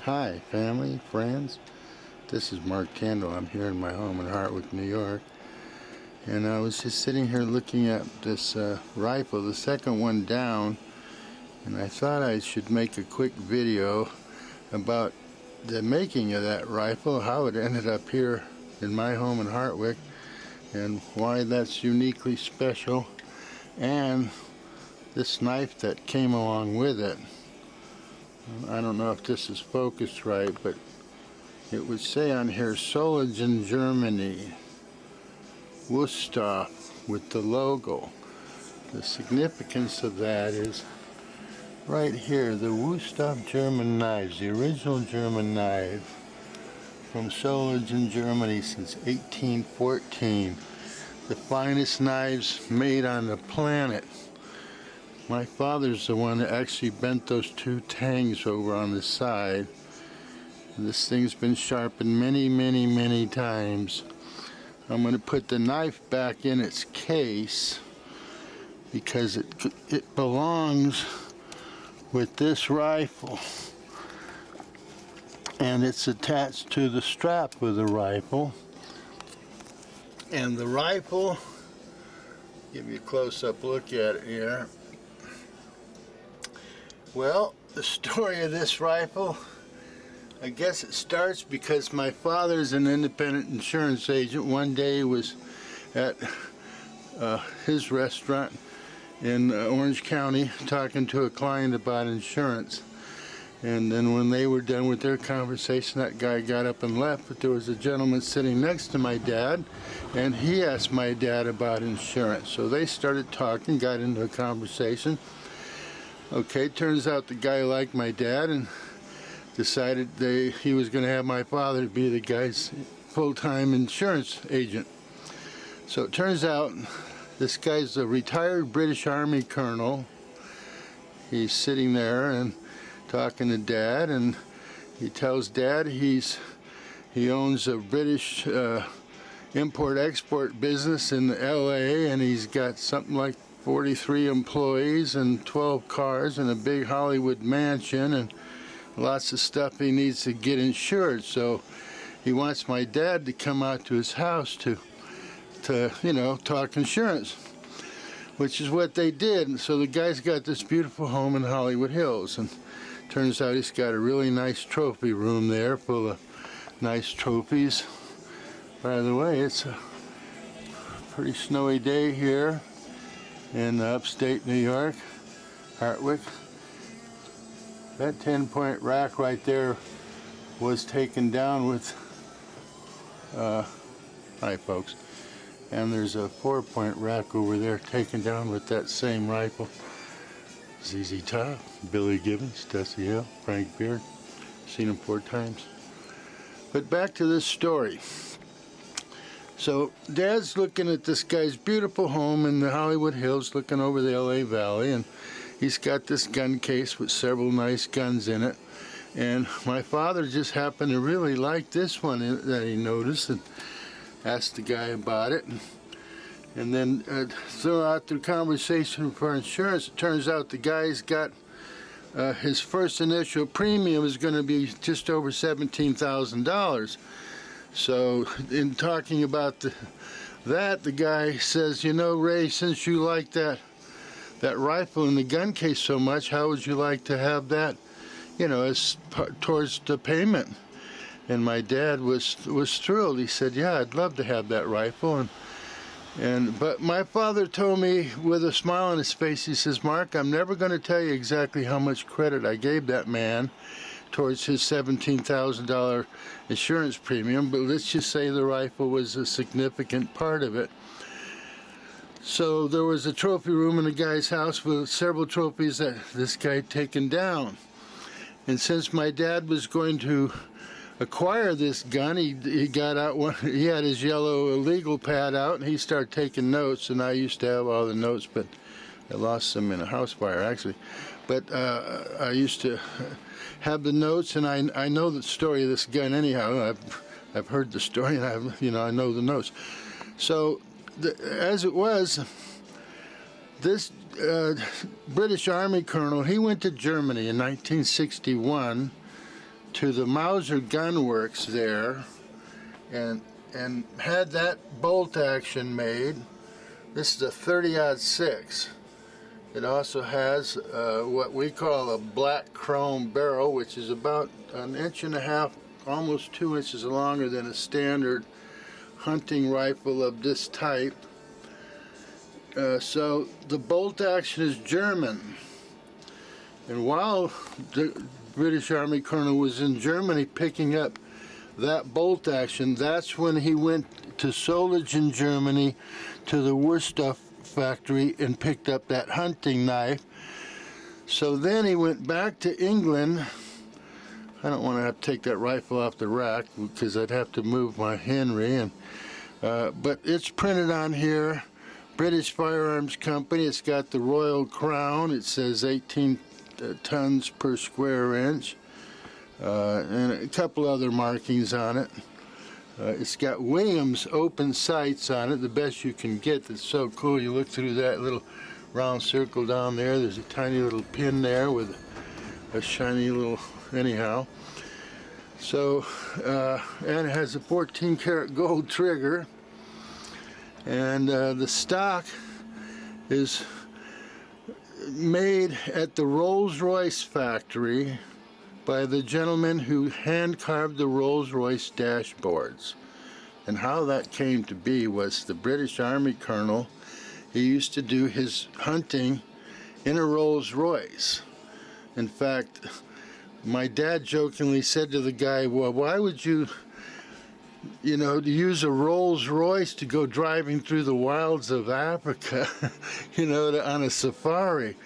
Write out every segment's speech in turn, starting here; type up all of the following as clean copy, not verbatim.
Hi, family, friends. This is Mark Kendall. I'm here in my home in Hartwick, New York. And I was just sitting here looking at this rifle, the second one down, and I thought I should make a quick video about the making of that rifle, how it ended up here in my home in Hartwick, and why that's uniquely special, and this knife that came along with it. I don't know if this is focused right, but it would say on here Solingen, Germany, Worcester, with the logo. The significance of that is right here, the Worcester German knives, the original German knife from Solingen, Germany since 1814. The finest knives made on the planet. My father's the one that actually bent those two tangs over on the side. This thing's been sharpened many times. I'm going to put the knife back in its case because it belongs with this rifle, and it's attached to the strap of the rifle. And the rifle, give you a close-up look at it here. Well, the story of this rifle, I guess it starts because my father's an independent insurance agent. One day he was at his restaurant in Orange County talking to a client about insurance. And then when they were done with their conversation, that guy got up and left, but there was a gentleman sitting next to my dad, and he asked my dad about insurance. So they started talking, got into a conversation. Okay, turns out the guy liked my dad and decided he was going to have my father be the guy's full-time insurance agent. So it turns out this guy's a retired British Army colonel. He's sitting there and talking to Dad, and he tells Dad he owns a British import-export business in LA, and he's got something like 43 employees and 12 cars and a big Hollywood mansion and lots of stuff he needs to get insured. So he wants my dad to come out to his house to you know, talk insurance, which is what they did. And so the guy's got this beautiful home in Hollywood Hills, and turns out he's got a really nice trophy room there full of nice trophies. By the way, it's a pretty snowy day here in upstate New York, Hartwick. That 10-point rack right there was taken down with, hi folks, and there's a 4-point rack over there taken down with that same rifle. ZZ Top, Billy Gibbons, Dusty Hill, Frank Beard, seen him 4 times. But back to this story. So Dad's looking at this guy's beautiful home in the Hollywood Hills, looking over the LA Valley, and he's got this gun case with several nice guns in it. And my father just happened to really like this one that he noticed and asked the guy about it. And then throughout the conversation for insurance, it turns out the guy's got his first initial premium is going to be just over $17,000. So in talking about that, the guy says, you know, Ray, since you like that rifle and the gun case so much, how would you like to have that, you know, as towards the payment? And my dad was thrilled. He said, yeah, I'd love to have that rifle. But my father told me with a smile on his face, he says, Mark, I'm never going to tell you exactly how much credit I gave that man towards his $17,000 insurance premium, but let's just say the rifle was a significant part of it. So there was a trophy room in the guy's house with several trophies that this guy had taken down. And since my dad was going to acquire this gun, he got out one, he had his yellow legal pad out, and he started taking notes, and I used to have all the notes, but I lost them in a house fire actually. But I used to have the notes, and I know the story of this gun anyhow. I've heard the story, and I know the notes. So as it was, this British Army colonel, he went to Germany in 1961 to the Mauser gun works there and had that bolt action made. This is a 30-06. It also has what we call a black chrome barrel, which is about 1.5 inches, almost 2 inches longer than a standard hunting rifle of this type. So the bolt action is German. And while the British Army Colonel was in Germany picking up that bolt action, that's when he went to Solingen, Germany, to the Worcester factory and picked up that hunting knife. So then he went back to England. I don't want to have to take that rifle off the rack because I'd have to move my Henry. And but it's printed on here, British Firearms Company. It's got the Royal Crown. It says 18 tons per square inch, and a couple other markings on it. It's got Williams open sights on it, the best you can get. That's so cool. You look through that little round circle down there. There's a tiny little pin there with a shiny little, anyhow. So, and it has a 14 karat gold trigger. And the stock is made at the Rolls Royce factory by the gentleman who hand carved the Rolls Royce dashboards. And how that came to be was the British Army Colonel, he used to do his hunting in a Rolls Royce. In fact, my dad jokingly said to the guy, well, why would you use a Rolls Royce to go driving through the wilds of Africa, on a safari?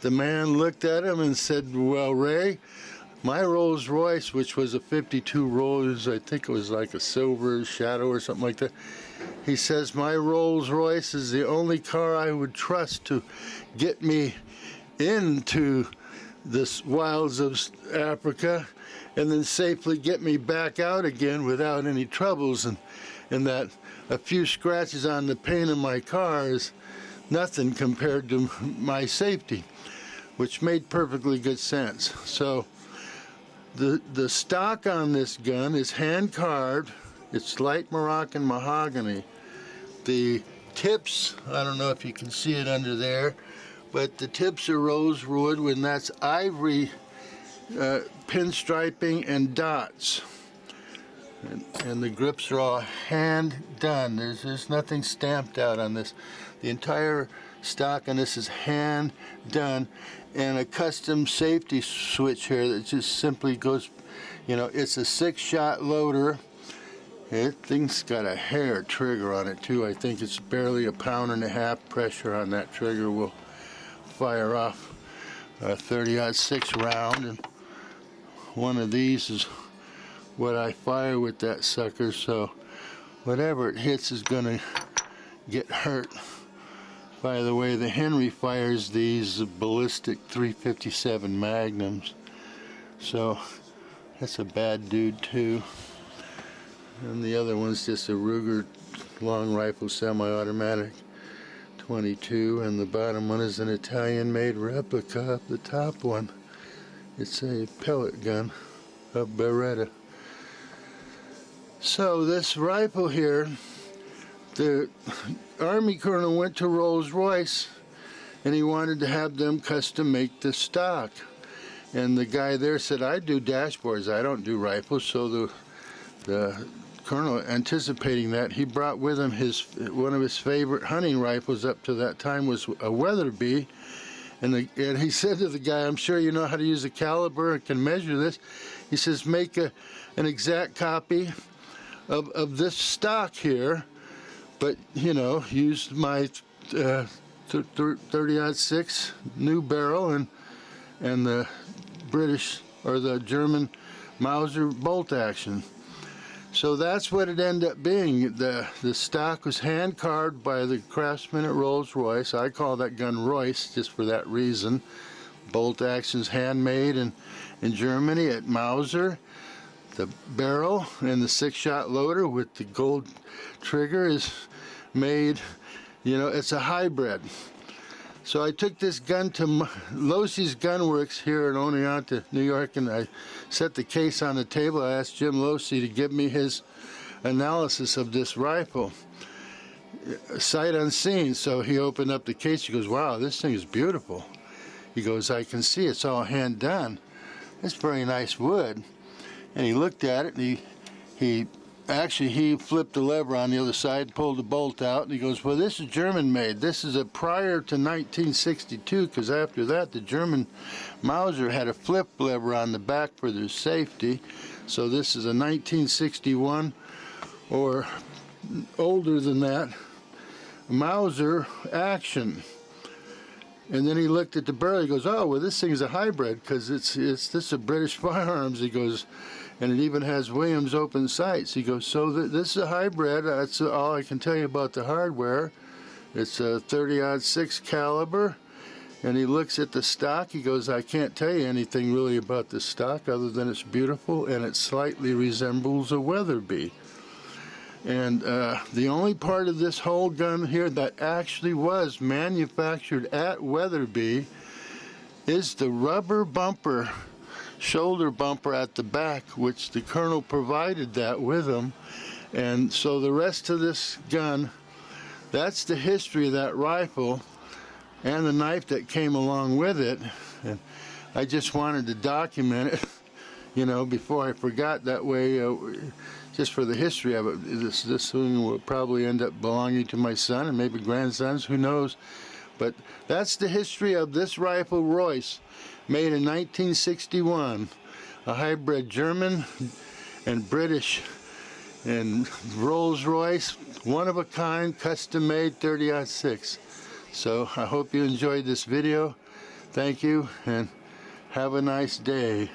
The man looked at him and said, well, Ray, my Rolls Royce, which was a 52 Rolls, I think it was like a silver shadow or something like that, he says, my Rolls Royce is the only car I would trust to get me into the wilds of Africa and then safely get me back out again without any troubles, and that a few scratches on the paint of my car is nothing compared to my safety, which made perfectly good sense. So the stock on this gun is hand carved. It's light Moroccan mahogany. The tips, I don't know if you can see it under there, but the tips are rosewood, and that's ivory pinstriping and dots. And the grips are all hand done. There's nothing stamped out on this. The entire stock on this is hand done, and a custom safety switch here that just simply goes, it's a 6-shot loader. That thing's got a hair trigger on it too. I think it's barely 1.5 pounds pressure on that trigger will fire off a 30-06 round, and one of these is what I fire with that sucker, so whatever it hits is gonna get hurt. By the way, the Henry fires these ballistic 357 Magnums, so that's a bad dude too. And the other one's just a Ruger long rifle semi-automatic 22, and the bottom one is an Italian-made replica of the top one. It's a pellet gun, a Beretta. So this rifle here, the Army Colonel went to Rolls Royce and he wanted to have them custom make the stock. And the guy there said, I do dashboards, I don't do rifles. So the Colonel, anticipating that, he brought with him one of his favorite hunting rifles up to that time was a Weatherby. And he said to the guy, I'm sure you know how to use a caliber and can measure this. He says, make an exact copy of this stock here, but use my 30-06 new barrel and the British or the German Mauser bolt action. So that's what it ended up being. The stock was hand carved by the craftsman at Rolls Royce. I call that gun Royce just for that reason. Bolt action's handmade in Germany at Mauser. The barrel and the 6-shot loader with the gold trigger is made, it's a hybrid. So I took this gun to Losey's Gun Works here in Oneonta, New York, and I set the case on the table. I asked Jim Losey to give me his analysis of this rifle, sight unseen. So he opened up the case. He goes, "Wow, this thing is beautiful." He goes, "I can see it's all hand done. It's very nice wood." And he looked at it, and he flipped the lever on the other side, pulled the bolt out, and he goes, "Well, this is German made. This is a prior to 1962, because after that the German Mauser had a flip lever on the back for their safety. So this is a 1961 or older than that Mauser action." And then he looked at the barrel. He goes, "Oh, well, this thing's a hybrid, because this is a British Firearms." He goes, "And it even has Williams open sights." He goes, "So this is a hybrid. That's all I can tell you about the hardware. It's a 30-06 caliber." And he looks at the stock. He goes, "I can't tell you anything really about the stock other than it's beautiful and it slightly resembles a Weatherby." And the only part of this whole gun here that actually was manufactured at Weatherby is the rubber bumper, shoulder bumper at the back, which the colonel provided that with him. And so the rest of this gun, that's the history of that rifle and the knife that came along with it. And I just wanted to document it, you know, before I forgot. That way, just for the history of it, this thing will probably end up belonging to my son and maybe grandsons, who knows. But that's the history of this rifle, Royce, made in 1961, a hybrid German and British and Rolls Royce, one of a kind, custom made 30-06. So I hope you enjoyed this video. Thank you, and have a nice day.